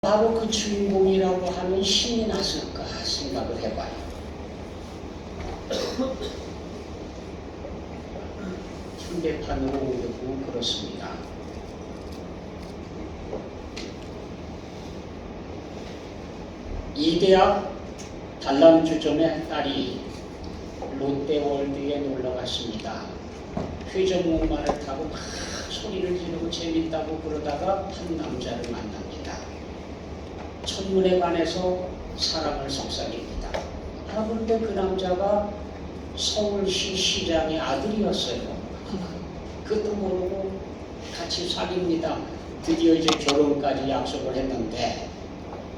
바로 그 주인공이라고 하면 신이 났을까 생각을 해봐요. 현대판으로 그렇습니다. 이대학 단란주점의 딸이 롯데월드에 놀러갔습니다. 회전목마를 타고 막 소리를 지르고 재밌다고 그러다가 한 남자를 만납니다. 첫눈에 반해서 사랑을 속삭입니다. 그런데 그 남자가 서울시 시장의 아들이었어요. 그것도 모르고 같이 사귀입니다. 드디어 이제 결혼까지 약속을 했는데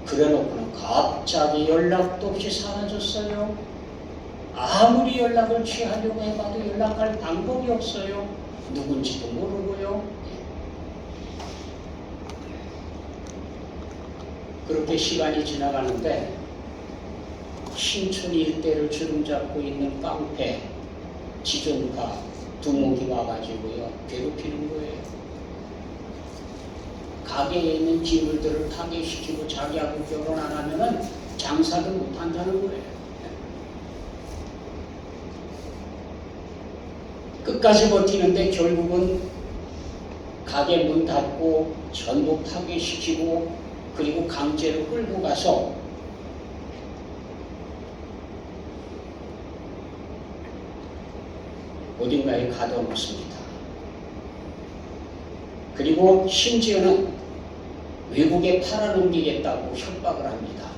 그래놓고는 갑자기 연락도 없이 사라졌어요. 아무리 연락을 취하려고 해봐도 연락할 방법이 없어요. 누군지도 모르고요. 그렇게 시간이 지나가는데 신촌 일대를 주름잡고 있는 깡패 지존파 두목이 와가지고요 괴롭히는 거예요. 가게에 있는 기물들을 파괴시키고 자기하고 결혼 안 하면은 장사도 못 한다는 거예요. 끝까지 버티는데 결국은 가게 문 닫고 전부 파괴시키고 그리고 강제로 끌고 가서 어딘가에 가둬놓습니다. 그리고 심지어는 외국에 팔아넘기겠다고 협박을 합니다.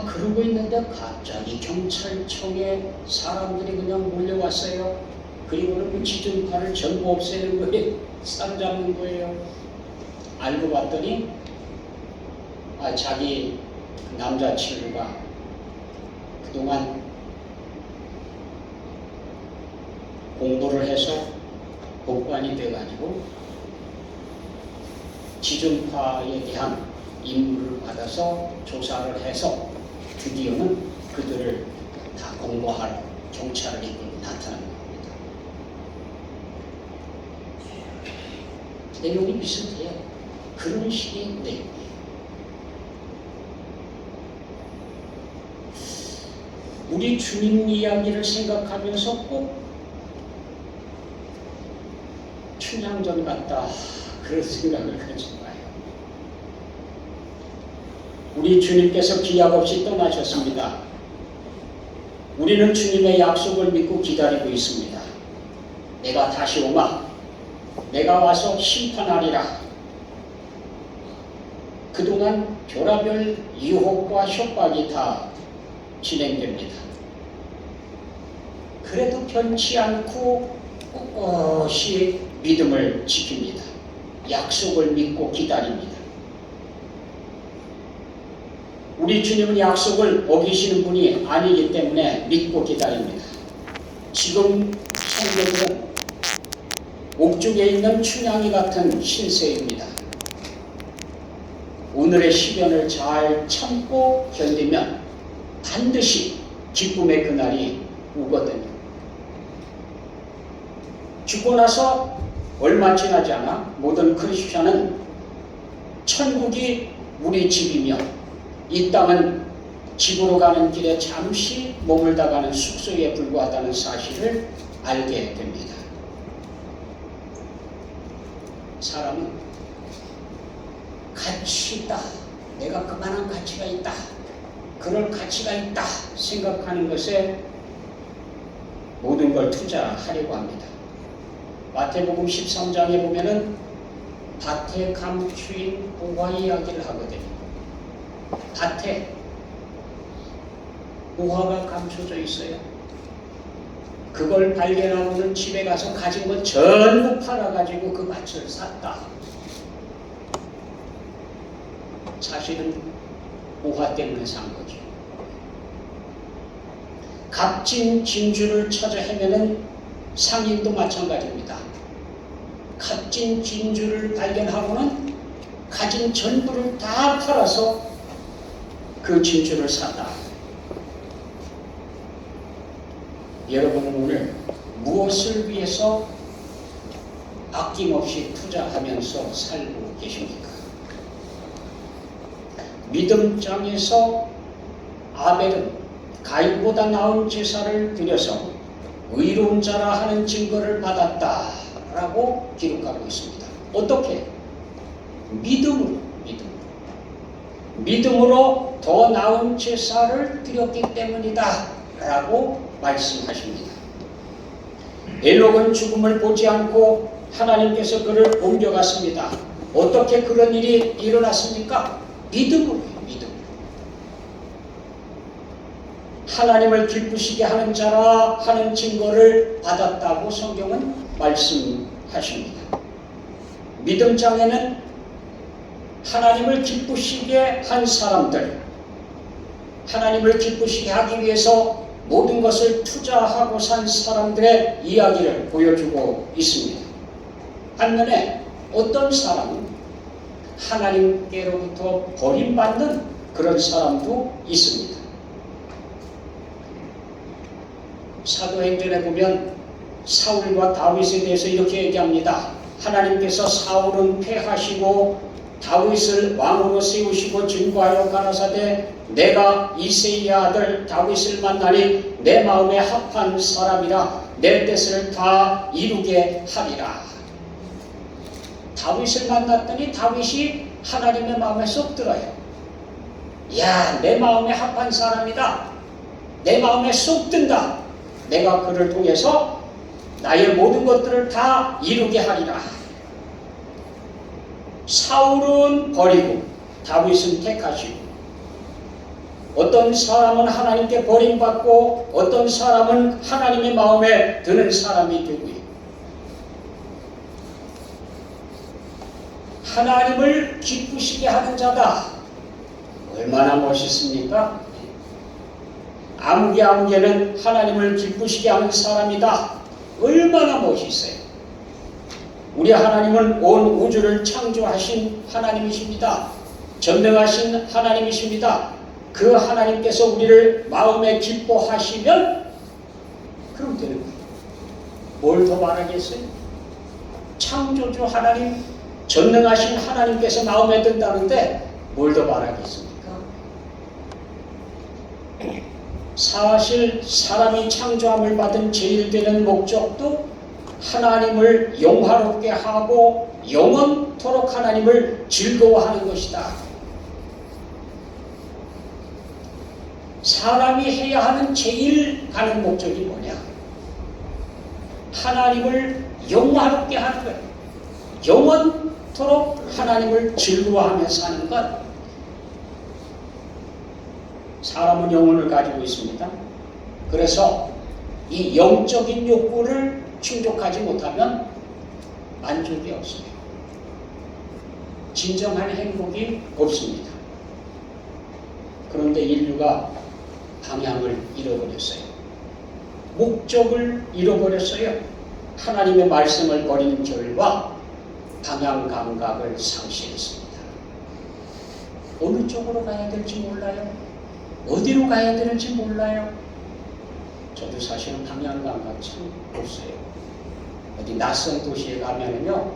그러고 있는데 갑자기 경찰청에 사람들이 그냥 몰려왔어요. 그리고는 그 지존파를 전부 없애는 거예요. 사로잡는 거예요. 알고 봤더니 자기 남자친구가 그동안 공부를 해서 복관이 돼가지고 지존파에 대한 임무를 받아서 조사를 해서 드디어는 그들을 다 공부하러 경찰을 이끌고 나타난 겁니다. 내용이 비슷해요. 그런 식의 내용이에요. 우리 주님 이야기를 생각하면서 꼭 춘향전 같다 그런 생각을 가지고 봐요. 우리 주님께서 기약 없이 떠나셨습니다. 우리는 주님의 약속을 믿고 기다리고 있습니다. 내가 다시 오마, 내가 와서 심판하리라. 그동안 별하별 유혹과 협박이 다 진행됩니다. 그래도 변치 않고 꼿꼿이 믿음을 지킵니다. 약속을 믿고 기다립니다. 우리 주님은 약속을 어기시는 분이 아니기 때문에 믿고 기다립니다. 지금 성도들은 옥중에 있는 춘향이 같은 신세입니다. 오늘의 시련을 잘 참고 견디면 반드시 기쁨의 그날이 오거든요. 죽고 나서 얼마 지나지 않아 모든 크리스천은 천국이 우리 집이며 이 땅은 집으로 가는 길에 잠시 머물다 가는 숙소에 불과하다는 사실을 알게 됩니다. 사람은 가치 있다, 내가 그만한 가치가 있다, 그럴 가치가 있다 생각하는 것에 모든 걸 투자하려고 합니다. 마태복음 13장에 보면은 밭에 감추인 보화 이야기를 하거든요. 밭에 보화가 감춰져 있어요. 그걸 발견하고는 집에 가서 가진 것 전부 팔아가지고 그 밭을 샀다. 사실은 보화 때문에 산 거죠. 값진 진주를 찾아 헤매는 상인도 마찬가지입니다. 값진 진주를 발견하고는 가진 전부를 다 팔아서 그 진주를 샀다. 여러분은 오늘 무엇을 위해서 아낌없이 투자하면서 살고 계십니까? 믿음장에서 아벨은 가인보다 나은 제사를 드려서 의로운 자라 하는 증거를 받았다라고 기록하고 있습니다. 어떻게? 믿음으로 더 나은 제사를 드렸기 때문이다 라고 말씀하십니다. 에녹은 죽음을 보지 않고 하나님께서 그를 옮겨갔습니다. 어떻게 그런 일이 일어났습니까? 믿음으로. 하나님을 기쁘시게 하는 자라 하는 증거를 받았다고 성경은 말씀하십니다. 믿음장에는 하나님을 기쁘시게 한 사람들, 하나님을 기쁘시게 하기 위해서 모든 것을 투자하고 산 사람들의 이야기를 보여주고 있습니다. 반면에 어떤 사람은 하나님께로부터 버림받는 그런 사람도 있습니다. 사도행전에 보면 사울과 다윗에 대해서 이렇게 얘기합니다. 하나님께서 사울은 패하시고 다윗을 왕으로 세우시고 증거하여 가라사대 내가 이새의 아들 다윗을 만나니 내 마음에 합한 사람이라 내 뜻을 다 이루게 하리라. 다윗을 만났더니 다윗이 하나님의 마음에 쏙 들어요. 야, 내 마음에 합한 사람이다. 내 마음에 쏙 든다. 내가 그를 통해서 나의 모든 것들을 다 이루게 하리라. 사울은 버리고 다윗은 택하시고, 어떤 사람은 하나님께 버림받고 어떤 사람은 하나님의 마음에 드는 사람이 되고요. 하나님을 기쁘시게 하는 자다. 얼마나 멋있습니까? 아무개는 하나님을 기쁘시게 하는 사람이다. 얼마나 멋있어요. 우리 하나님은 온 우주를 창조하신 하나님이십니다. 전능하신 하나님이십니다. 그 하나님께서 우리를 마음에 기뻐하시면 그럼 되는 거예요. 뭘 더 바라겠어요? 창조주 하나님, 전능하신 하나님께서 마음에 든다는데 뭘 더 바라겠습니까? 사실 사람이 창조함을 받은 제일 되는 목적도 하나님을 영화롭게 하고 영원토록 하나님을 즐거워하는 것이다. 사람이 해야 하는 제일 가는 목적이 뭐냐? 하나님을 영화롭게 하는 것, 영원토록 하나님을 즐거워하며 사는 것. 사람은 영혼을 가지고 있습니다. 그래서 이 영적인 욕구를 충족하지 못하면 만족이 없어요. 진정한 행복이 없습니다. 그런데 인류가 방향을 잃어버렸어요. 목적을 잃어버렸어요. 하나님의 말씀을 버리는 결과 방향 감각을 상실했습니다. 어느 쪽으로 가야 될지 몰라요. 어디로 가야 되는지 몰라요. 저도 사실은 방향 감각 참 없어요. 어디 낯선 도시에 가면은요,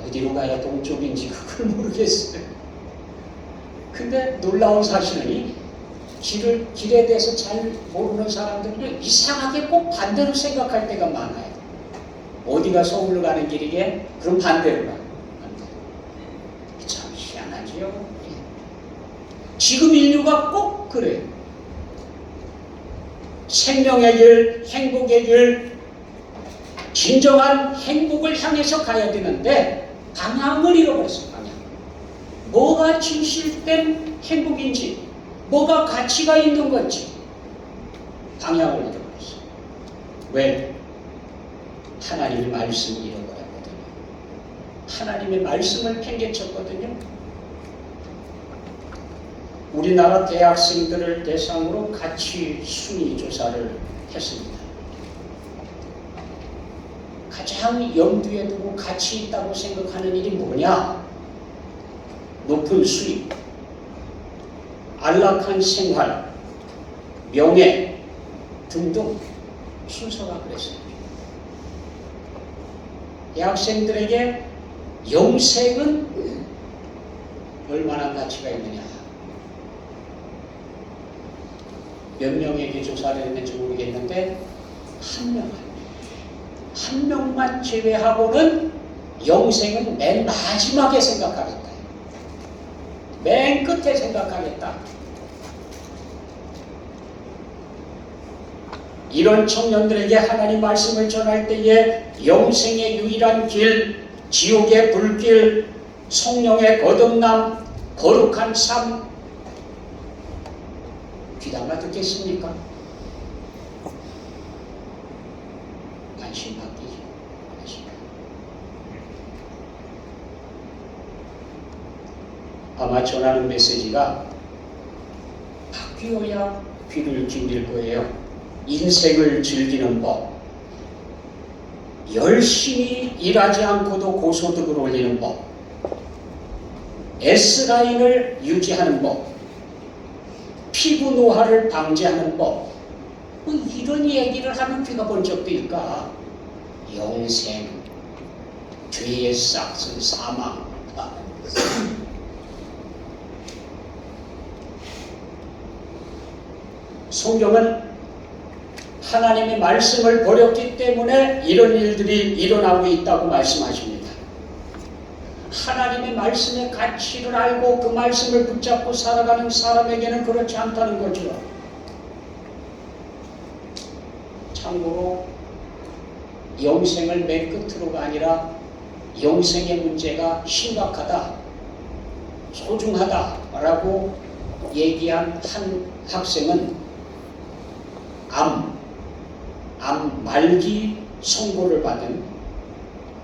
어디로 가야 동쪽인지 그걸 모르겠어요. 근데 놀라운 사실은 길에 대해서 잘 모르는 사람들은 이상하게 꼭 반대로 생각할 때가 많아요. 어디가 서울로 가는 길이게? 그럼 반대로 가요. 참 희한하지요. 지금 인류가 꼭 그래요. 생명의 길, 행복의 길, 진정한 행복을 향해서 가야 되는데 방향을 잃어버렸어요. 방향. 뭐가 진실된 행복인지, 뭐가 가치가 있는 건지 방향을 잃어버렸어요. 왜? 하나님의 말씀을 잃어버렸거든요. 하나님의 말씀을 팽개쳤거든요. 우리나라 대학생들을 대상으로 가치 순위 조사를 했습니다. 가장 염두에 두고 가치 있다고 생각하는 일이 뭐냐? 높은 수입, 안락한 생활, 명예 등등 순서가 그랬어요. 대학생들에게 영생은 얼마나 가치가 있느냐? 몇 명에게 조사를 했는지 모르겠는데 한 명만 제외하고는 영생은 맨 마지막에 생각하겠다. 맨 끝에 생각하겠다. 이런 청년들에게 하나님 말씀을 전할 때에 영생의 유일한 길, 지옥의 불길, 성령의 거듭남, 거룩한 삶 귀담아 듣겠습니까? 관심 바뀌죠. 아마 전하는 메시지가 바뀌어야 귀를 기울일 거예요. 인생을 즐기는 법, 열심히 일하지 않고도 고소득을 올리는 법, S라인을 유지하는 법, 피부 노화를 방지하는 법, 이런 얘기를 하는 귀가 본 적도 있을까? 영생, 죄의 싹은 사망. 성경은 하나님의 말씀을 버렸기 때문에 이런 일들이 일어나고 있다고 말씀하십니다. 하나님의 말씀의 가치를 알고 그 말씀을 붙잡고 살아가는 사람에게는 그렇지 않다는 거죠. 참고로 영생을 맨 끝으로가 아니라 영생의 문제가 심각하다, 소중하다라고 얘기한 한 학생은 암 말기 선고를 받은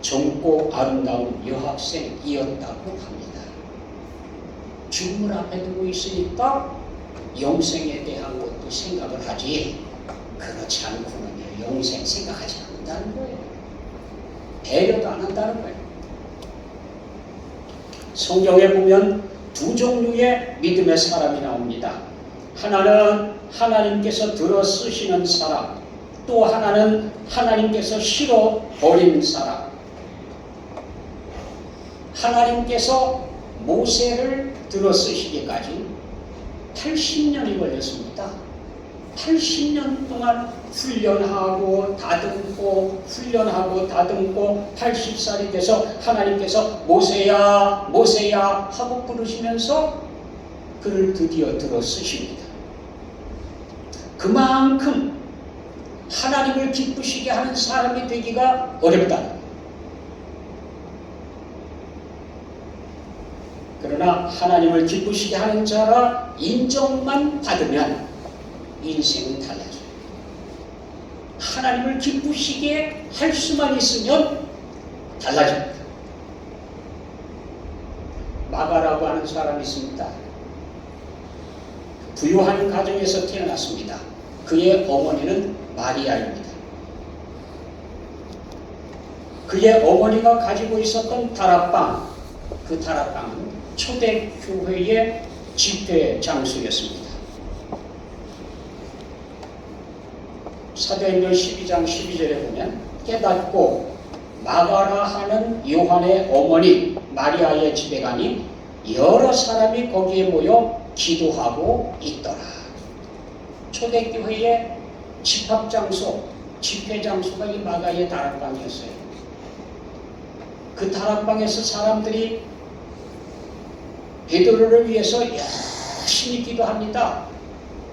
젊고 아름다운 여학생이었다고 합니다. 죽음을 앞에 두고 있으니까 영생에 대한 것도 생각을 하지, 그렇지 않고는 영생 생각하지 않는다는 거예요. 배려도 안 한다는 거예요. 성경에 보면 두 종류의 믿음의 사람이 나옵니다. 하나는 하나님께서 들어 쓰시는 사람, 또 하나는 하나님께서 실어 버린 사람. 하나님께서 모세를 들어 쓰시기까지 80년이 걸렸습니다. 80년 동안 훈련하고 다듬고 80살이 돼서 하나님께서 모세야 모세야 하고 부르시면서 그를 드디어 들어 쓰십니다. 그만큼 하나님을 기쁘시게 하는 사람이 되기가 어렵다. 그러나 하나님을 기쁘시게 하는 자라 인정만 받으면 인생은 달라져요. 하나님을 기쁘시게 할 수만 있으면 달라집니다. 마가라고 하는 사람이 있습니다. 부유한 가정에서 태어났습니다. 그의 어머니는 마리아입니다. 그의 어머니가 가지고 있었던 다락방, 그 다락방은 초대교회의 집회 장소였습니다. 사도행전 12장 12절에 보면 깨닫고 마가라 하는 요한의 어머니 마리아의 집에 가니 여러 사람이 거기에 모여 기도하고 있더라. 초대교회의 집합장소, 집회장소가 이 마가의 다락방이었어요. 그 다락방에서 사람들이 베드로를 위해서 열심히 기도합니다.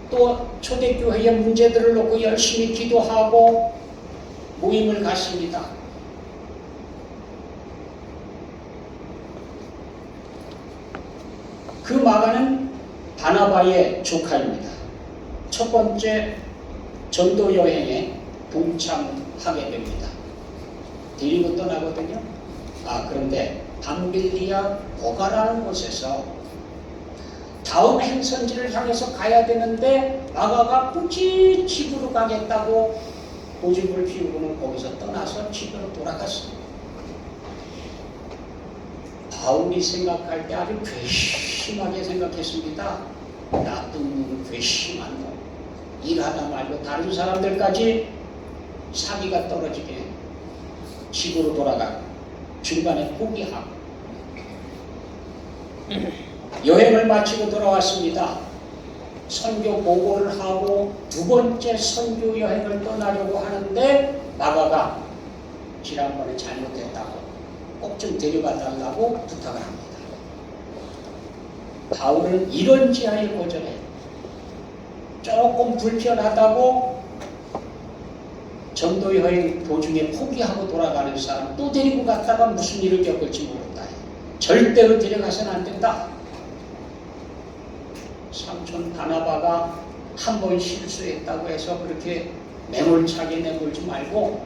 또 초대교회의 문제들을 놓고 열심히 기도하고 모임을 갖습니다. 그 마가는 바나바의 조카입니다. 첫 번째 전도 여행에 동참하게 됩니다. 데리고 떠나거든요. 그런데 밤빌리아 보가라는 곳에서 다음 행선지를 향해서 가야 되는데 마가가 굳이 집으로 가겠다고 고집을 피우고는 거기서 떠나서 집으로 돌아갔습니다. 바울이 생각할 때 아주 괘씸하게 생각했습니다. 나쁜 괘씸한 놈. 일하다 말고 다른 사람들까지 사기가 떨어지게 집으로 돌아가 중간에 포기하고 여행을 마치고 돌아왔습니다. 선교 보고를 하고 두 번째 선교 여행을 떠나려고 하는데 마가가 지난번에 잘못했다고 꼭 좀 데려가 달라고 부탁을 합니다. 바울은 이런 지하에 거절해. 조금 불편하다고 전도 여행 도중에 포기하고 돌아가는 사람 또 데리고 갔다가 무슨 일을 겪을지 모른다. 절대로 데려가서는 안 된다. 삼촌 바나바가 한 번 실수했다고 해서 그렇게 매몰차게 내몰지 말고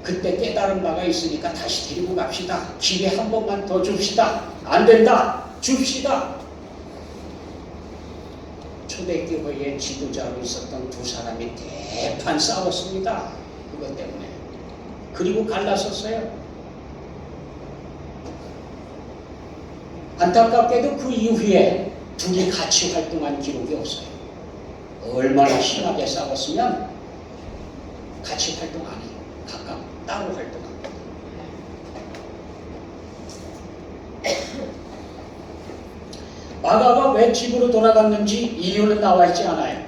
그때 깨달은 바가 있으니까 다시 데리고 갑시다. 기회 한 번만 더 줍시다. 안 된다. 줍시다. 초대교회의 지도자로 있었던 두 사람이 대판 싸웠습니다. 그것 때문에. 그리고 갈라섰어요. 안타깝게도 그 이후에 둘이 같이 활동한 기록이 없어요. 얼마나 심하게 싸웠으면 같이 활동 안 해요. 각각 따로 활동합니다. 마가가 왜 집으로 돌아갔는지 이유는 나와 있지 않아요.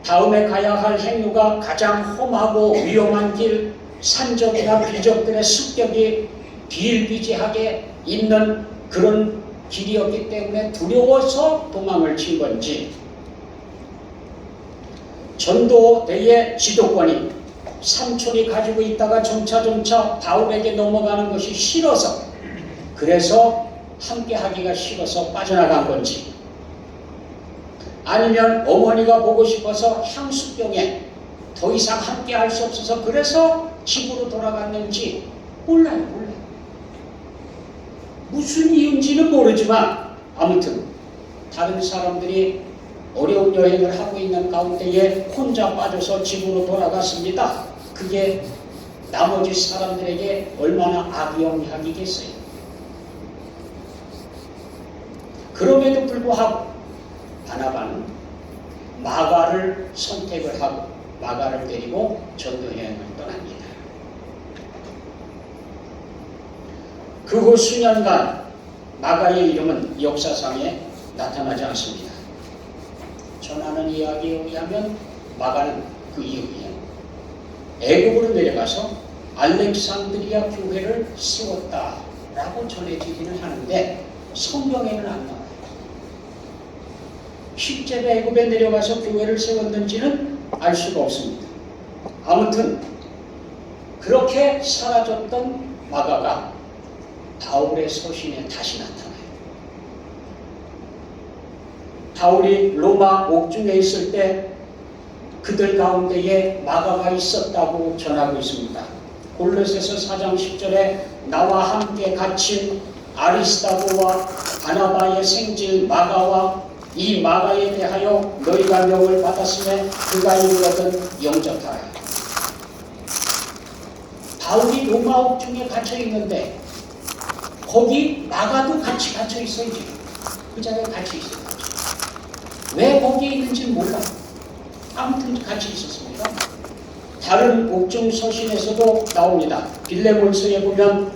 다음에 가야 할 행로가 가장 험하고 위험한 길, 산적이나 비적들의 습격이 비일비재하게 있는 그런 길이었기 때문에 두려워서 도망을 친 건지, 전도대의 지도권이 삼촌이 가지고 있다가 점차 바울에게 넘어가는 것이 싫어서, 그래서 함께 하기가 싫어서 빠져나간 건지, 아니면 어머니가 보고 싶어서 향수병에 더 이상 함께 할 수 없어서 그래서 집으로 돌아갔는지 몰라요. 무슨 이유인지는 모르지만 아무튼 다른 사람들이 어려운 여행을 하고 있는 가운데에 혼자 빠져서 집으로 돌아갔습니다. 그게 나머지 사람들에게 얼마나 악영향이겠어요. 그럼에도 불구하고 바나바는 마가를 선택을 하고 마가를 데리고 전도 여행을 떠납니다. 그 후 수년간 마가의 이름은 역사상에 나타나지 않습니다. 전하는 이야기에 의하면 마가는 그 이후에 애국으로 내려가서 알렉산드리아 교회를 세웠다라고 전해지기는 하는데 성경에는 안 나와요. 실제로 애국에 내려가서 교회를 세웠는지는 알 수가 없습니다. 아무튼 그렇게 사라졌던 마가가 바울의 서신에 다시 나타나요. 바울이 로마 옥중에 있을 때 그들 가운데에 마가가 있었다고 전하고 있습니다. 골로새서 4장 10절에 나와 함께 갇힌 아리스다고와 바나바의 생질 마가와 이 마가에 대하여 너희가 명을 받았음에 그가 이루었던 영접하라. 바울이 로마 옥중에 갇혀 있는데 거기 마가도 같이 갇혀 있어요. 지금 그 자리에 같이 있어요. 왜 거기에 있는지는 몰라. 아무튼 같이 있었습니다. 다른 옥중 서신에서도 나옵니다. 빌레몬서에 보면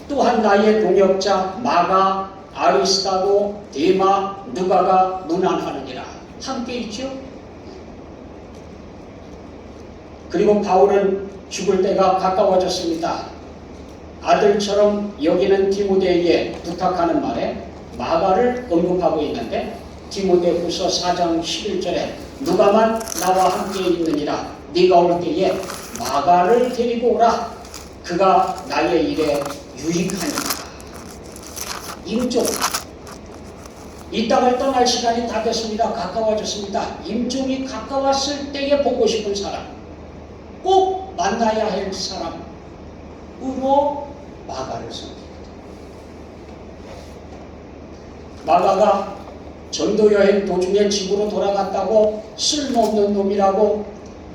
또한 나의 동역자 마가, 아리스다고, 데마, 누가가 문안하느니라. 함께 있죠. 그리고 바울은 죽을 때가 가까워졌습니다. 아들처럼 여기는 디모데에게 부탁하는 말에 마가를 언급하고 있는데 디모데후서 4장 11절에 누가만 나와 함께 있느니라. 네가 올 때에 마가를 데리고 오라. 그가 나의 일에 유익하니라. 임종. 이 땅을 떠날 시간이 다 됐습니다. 가까워졌습니다. 임종이 가까웠을 때에 보고 싶은 사람, 꼭 만나야 할 사람으로 마가를 선택합니다. 마가가 전도여행 도중에 집으로 돌아갔다고 쓸모없는 놈이라고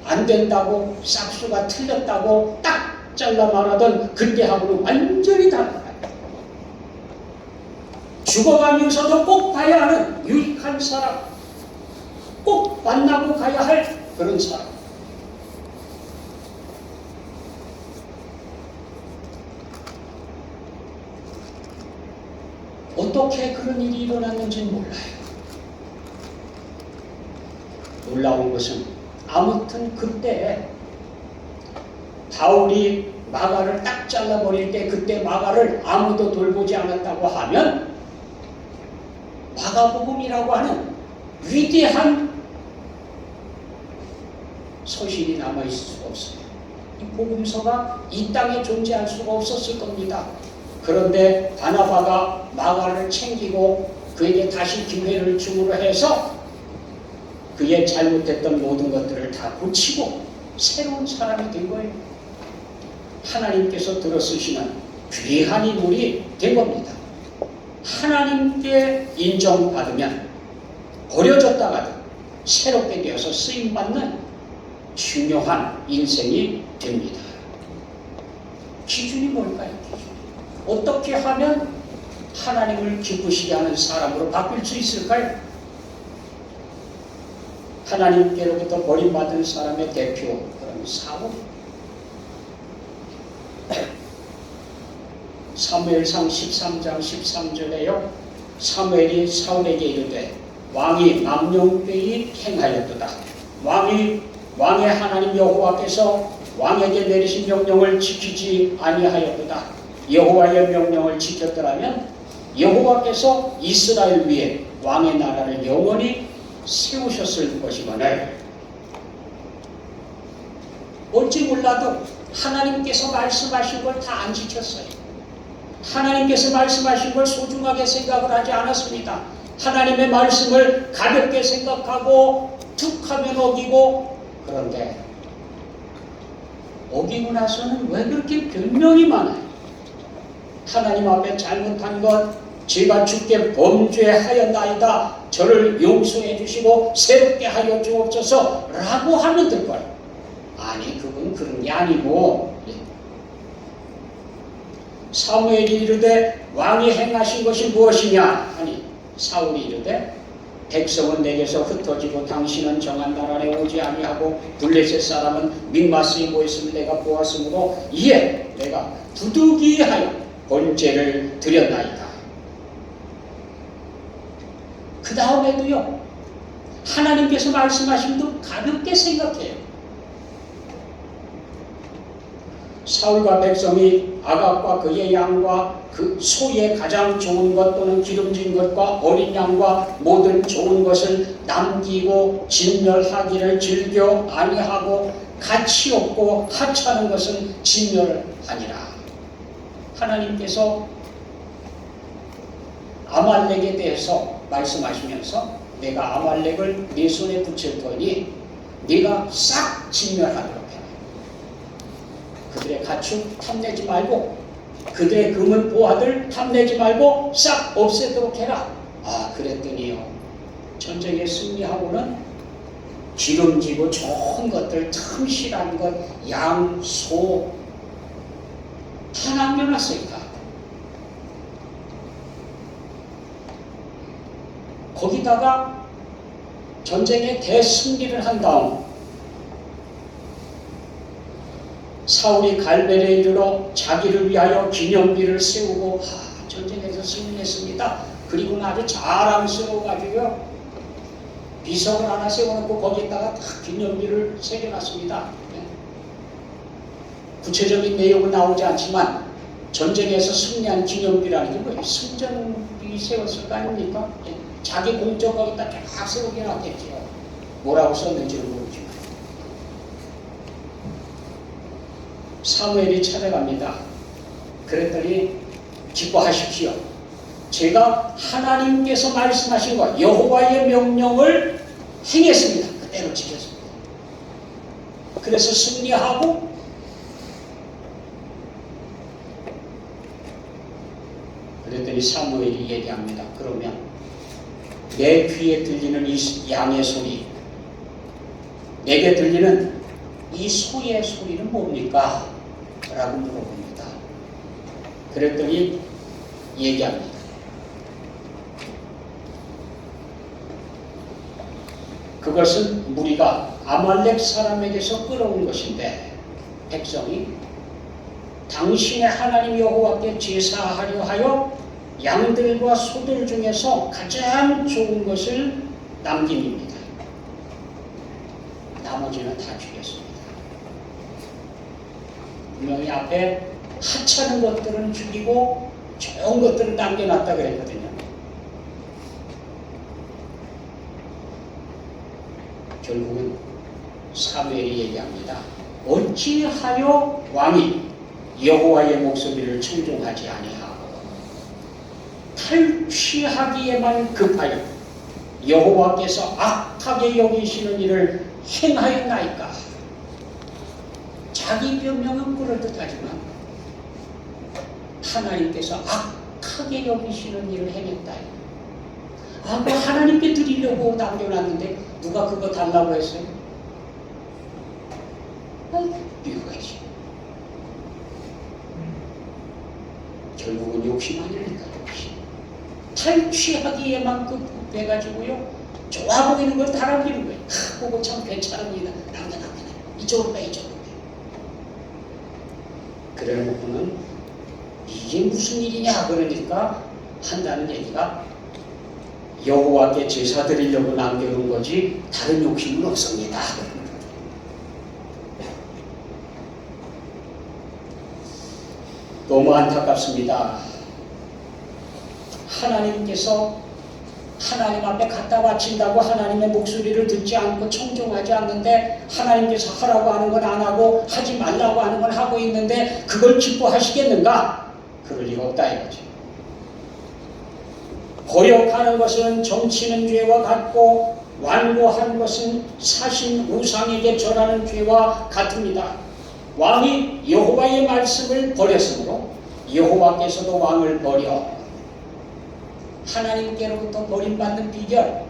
안 된다고 싹수가 틀렸다고 딱 잘라 말하던 그때하고는 완전히 다르다. 죽어가면서도 꼭 봐야 하는 유익한 사람, 꼭 만나고 가야 할 그런 사람. 어떻게 그런 일이 일어났는지는 몰라요. 놀라운 것은 아무튼 그때 바울이 마가를 딱 잘라버릴 때 그때 마가를 아무도 돌보지 않았다고 하면 마가복음이라고 하는 위대한 서신이 남아있을 수가 없어요. 이 복음서가 이 땅에 존재할 수가 없었을 겁니다. 그런데 바나바가 마가를 챙기고 그에게 다시 기회를 줌으로 해서 그의 잘못했던 모든 것들을 다 고치고 새로운 사람이 된 거예요. 하나님께서 들어쓰시는 귀한 인물이 된 겁니다. 하나님께 인정받으면 버려졌다가도 새롭게 되어서 쓰임받는 중요한 인생이 됩니다. 기준이 뭘까요? 기준. 어떻게 하면 하나님을 기쁘시게 하는 사람으로 바뀔 수 있을까요? 하나님께로부터 버림받은 사람의 대표, 그런 사울. 사무엘상 13장 13절에요. 사무엘이 사울에게 이르되 왕이 망령되이 행하였도다. 왕의 하나님 여호와께서 왕에게 내리신 명령을 지키지 아니하였도다. 여호와의 명령을 지켰더라면 여호와께서 이스라엘 위에 왕의 나라를 영원히 세우셨을 것이거늘 어찌 몰라도 하나님께서 말씀하신 걸 다 안 지켰어요. 하나님께서 말씀하신 걸 소중하게 생각을 하지 않았습니다. 하나님의 말씀을 가볍게 생각하고 툭 하면 어기고, 그런데 어기고 나서는 왜 그렇게 변명이 많아요? 하나님 앞에 잘못한 것, 제가 주께 범죄하였나이다, 저를 용서해 주시고 새롭게 하여 주옵소서 라고 하면 될 거예요. 아니, 그건 그런 게 아니고, 사무엘이 이르되 왕이 행하신 것이 무엇이냐 하니 사울이 이르되 백성은 내게서 흩어지고 당신은 정한 나라에 오지 아니하고 블레셋 사람은 믹마스에 모였음을 내가 보았으므로 이에 내가 부득이하여 번제를 드렸나이다. 그 다음에도요, 하나님께서 말씀하신 것 가볍게 생각해요. 사울과 백성이 아각과 그의 양과 그 소의 가장 좋은 것 또는 기름진 것과 어린 양과 모든 좋은 것을 남기고 진멸하기를 즐겨 아니하고 가치 없고 하찮은 것은 진멸하니라. 하나님께서 아말렉에 대해서 말씀하시면서 내가 아말렉을 네 손에 붙일 거니 네가 싹 진멸하도록 해라. 그들의 가축 탐내지 말고 그들의 금은 보화들 탐내지 말고 싹 없애도록 해라. 아, 그랬더니요, 전쟁에 승리하고는 기름지고 좋은 것들, 틈실한 것, 양, 소 다 남겨놨으니까 거기다가 전쟁에 대승리를 한 다음 사울이 갈멜에 이르러 자기를 위하여 기념비를 세우고 전쟁에서 승리했습니다. 그리고 아주 자랑스러워가지고요, 비석을 하나 세워놓고 거기에다가 다 기념비를 새겨놨습니다. 구체적인 내용은 나오지 않지만 전쟁에서 승리한 기념비라는 게 뭐예요? 승전비 세웠을 거 아닙니까? 자기 공적 거기다 쫙 세우게 놨겠죠. 뭐라고 썼는지는 모르지만 사무엘이 찾아갑니다. 그랬더니 기뻐하십시오. 제가 하나님께서 말씀하신 것, 여호와의 명령을 행했습니다. 그대로 지켰습니다. 그래서 승리하고 그랬더니 사무엘이 얘기합니다. 그러면 내 귀에 들리는 이 양의 소리, 내게 들리는 이 소의 소리는 뭡니까? 라고 물어봅니다. 그랬더니 얘기합니다. 그것은 무리가 아말렉 사람에게서 끌어온 것인데 백성이 당신의 하나님 여호와께 제사하려 하여 양들과 소들 중에서 가장 좋은 것을 남김입니다. 나머지는 다 죽였습니다. 분명히 앞에 하찮은 것들은 죽이고 좋은 것들은 남겨놨다 그랬거든요. 결국은 사무엘이 얘기합니다. 어찌하여 왕이 여호와의 목소리를 청종하지 아니하고 탈취하기에만 급하여 여호와께서 악하게 여기시는 일을 행하였나이까. 자기 변명은 그럴듯하지만 하나님께서 악하게 여기시는 일을 행했다. 그 하나님께 드리려고 남겨놨는데 누가 그거 달라고 했어요? 미워하지. 결국은 욕심 아닙니까? 욕심. 탈취하기에만 급해가지고요. 좋아 보이는 걸 다 남기는 거예요. 그거 참 괜찮습니다. 남겨. 이쪽으로 빼. 그래놓고는 이게 무슨 일이냐 그러니까 한다는 얘기가 여호와께 제사 드리려고 남겨놓은 거지 다른 욕심은 없습니다. 너무 안타깝습니다. 하나님께서 하나님 앞에 갖다 바친다고 하나님의 목소리를 듣지 않고 청종하지 않는데 하나님께서 하라고 하는 건 안 하고 하지 말라고 하는 건 하고 있는데 그걸 기뻐하시겠는가? 그럴 리가 없다 이거죠. 거역하는 것은 정치는 죄와 같고 완고한 것은 사신 우상에게 절하는 죄와 같습니다. 왕이 여호와의 말씀을 버렸으므로 여호와께서도 왕을 버려 하나님께로부터 버림받는 비결,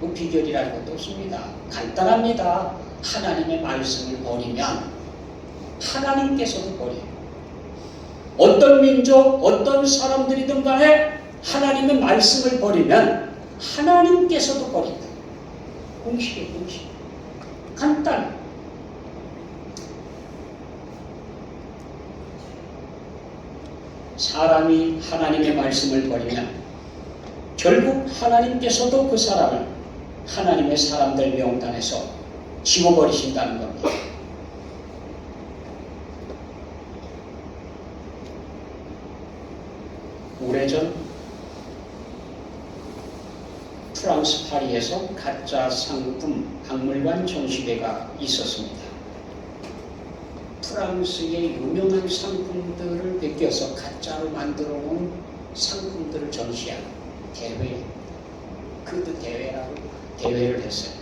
그 비결이라는 것도 없습니다. 간단합니다. 하나님의 말씀을 버리면 하나님께서도 버려요. 어떤 민족, 어떤 사람들이든 간에 하나님의 말씀을 버리면 하나님께서도 버린다. 공식이에요, 공식. 간단. 사람이 하나님의 말씀을 버리면 결국 하나님께서도 그 사람을 하나님의 사람들 명단에서 지워버리신다는 겁니다. 오래전 프랑스 파리에서 가짜 상품 박물관 전시회가 있었습니다. 프랑스의 유명한 상품들을 베껴서 가짜로 만들어 놓은 상품들을 전시하는 대회, 그 대회를 했어요.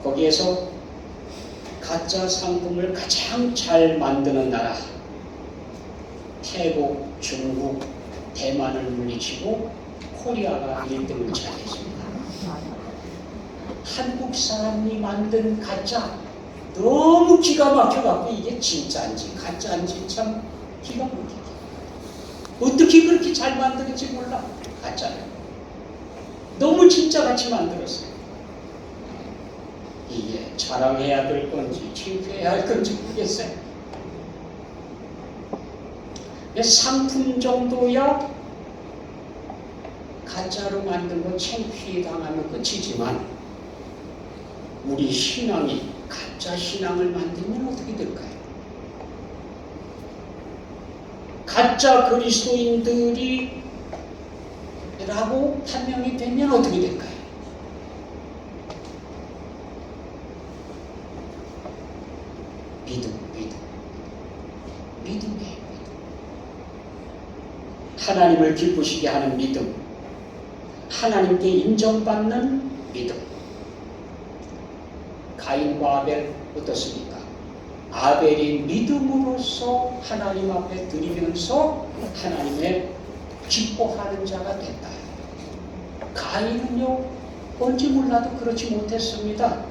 거기에서 가짜 상품을 가장 잘 만드는 나라 태국, 중국, 대만을 물리치고 코리아가 1등을 차지했습니다. 한국 사람이 만든 가짜 너무 기가 막혀갖고 이게 진짜인지 가짜인지 참 기가 막히게. 어떻게 그렇게 잘 만드는지 몰라. 가짜를. 너무 진짜같이 만들었어요. 이게 자랑해야 될 건지 창피해야 할 건지 모르겠어요. 상품 정도야 가짜로 만든 거 창피해 당하면 끝이지만 우리 신앙이 가짜 신앙을 만들면 어떻게 될까요? 가짜 그리스도인들이 라고 판명이 되면 어떻게 될까요? 믿음이에요. 하나님을 기쁘시게 하는 믿음, 하나님께 인정받는 믿음. 가인과 아벨 어떻습니까? 아벨이 믿음으로써 하나님 앞에 드리면서 하나님의 기뻐하는 자가 됐다. 가인은요, 뭔지 몰라도 그렇지 못했습니다.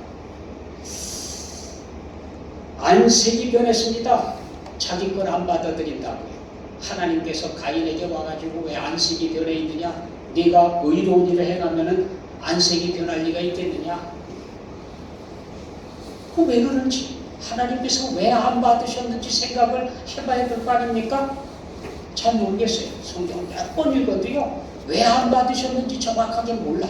안색이 변했습니다. 자기 걸 안 받아들인다고요. 하나님께서 가인에게 와가지고 왜 안색이 변해 있느냐? 네가 의로운 일을 해가면은 안색이 변할 리가 있겠느냐? 그 왜 그런지 하나님께서 왜 안 받으셨는지 생각을 해봐야 될 거 아닙니까? 잘 모르겠어요. 성경 몇 번 읽어도요, 왜 안 받으셨는지 정확하게 몰라.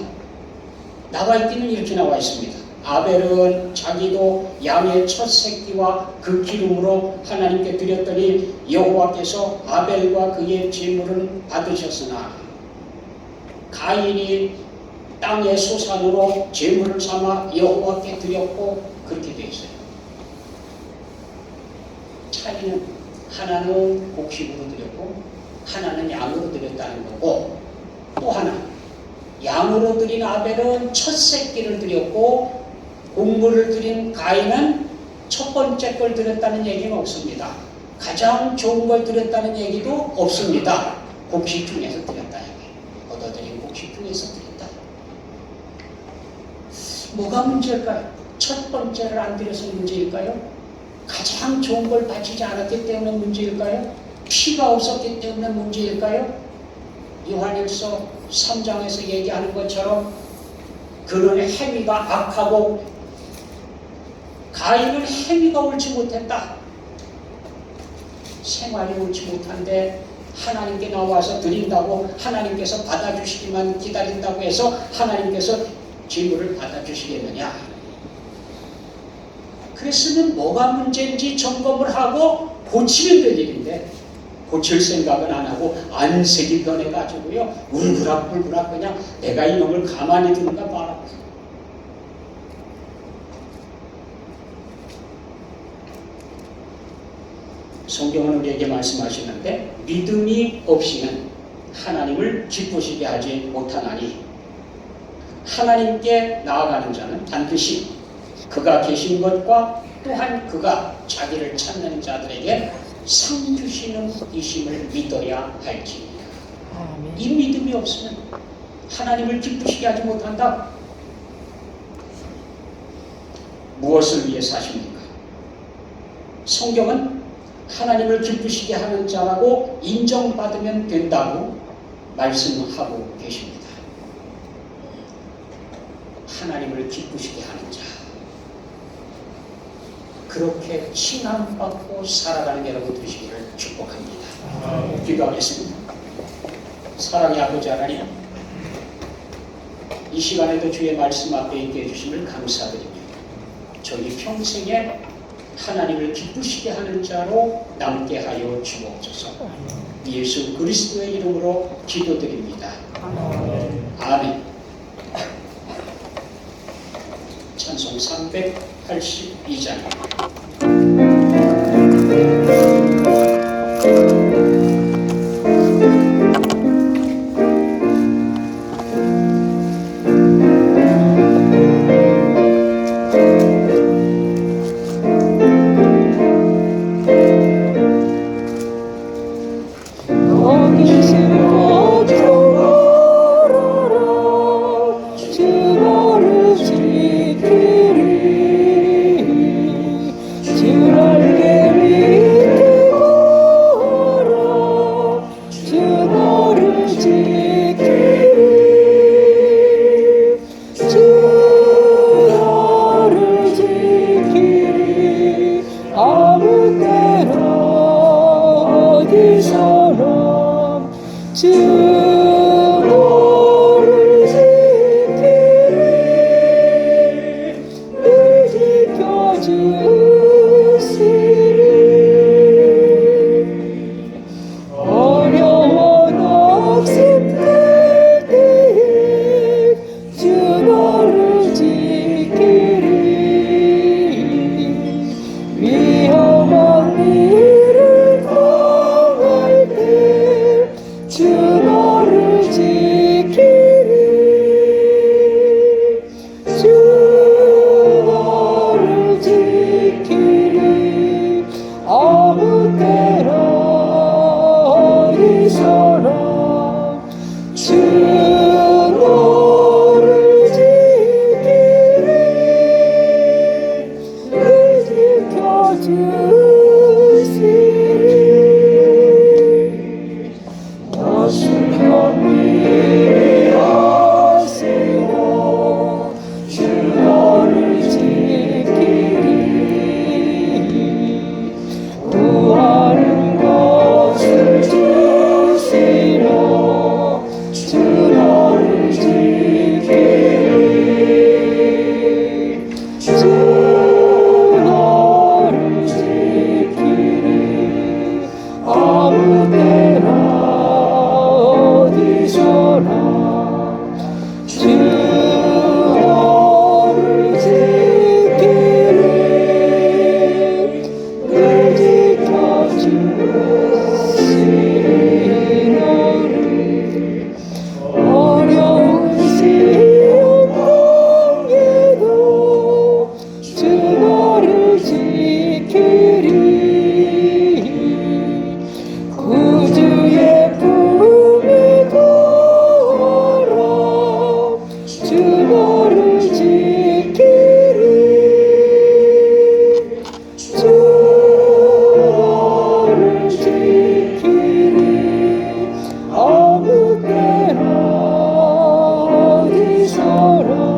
나와 있기는 이렇게 나와 있습니다. 아벨은 자기도 양의 첫 새끼와 그 기름으로 하나님께 드렸더니 여호와께서 아벨과 그의 제물은 받으셨으나 가인이 땅의 소산으로 제물을 삼아 여호와께 드렸고 그렇게 되어 있어요. 차이는 하나는 곡식으로 드렸고 하나는 양으로 드렸다는 거고, 또 하나 양으로 드린 아벨은 첫 새끼를 드렸고 곡물을 드린 가인은 첫 번째 걸 드렸다는 얘기는 없습니다. 가장 좋은 걸 드렸다는 얘기도 없습니다. 곡식 중에서 드렸다 얘기. 얻어들인 곡식 중에서 드렸다. 뭐가 문제일까요? 첫 번째를 안 드려서 문제일까요? 가장 좋은 걸 바치지 않았기 때문에 문제일까요? 피가 없었기 때문에 문제일까요? 요한일서 3장에서 얘기하는 것처럼 그런 행위가 악하고 가인은 행위가 옳지 못했다. 생활이 옳지 못한데 하나님께 나와서 드린다고 하나님께서 받아주시기만 기다린다고 해서 하나님께서 제물을 받아주시겠느냐? 그랬으면 뭐가 문제인지 점검을 하고 고치면 될 일인데 고칠 생각은 안 하고 안색이 변해가지고요 울그락불그락 그냥 내가 이놈을 가만히 두는가 봐라. 성경은 우리에게 말씀하시는데 믿음이 없이는 하나님을 기쁘시게 하지 못하나니 하나님께 나아가는 자는 반드시 그가 계신 것과 또한 그가 자기를 찾는 자들에게 상 주시는 이심을 믿어야 할지니라. 이 믿음이 없으면 하나님을 기쁘시게 하지 못한다. 무엇을 위해서 하십니까? 성경은 하나님을 기쁘시게 하는 자라고 인정받으면 된다고 말씀하고 계십니다. 하나님을 기쁘시게 하는 자, 그렇게 칭함받고 살아가는 여러분 되시기를 축복합니다. 기도하겠습니다. 사랑의 아버지 하나님, 이 시간에도 주의 말씀 앞에 있게 해주심을 감사드립니다. 저희 평생에 하나님을 기쁘시게 하는 자로 남게 하여 주옵소서. 예수 그리스도의 이름으로 기도드립니다. 아멘. 찬송 382장. to 걸어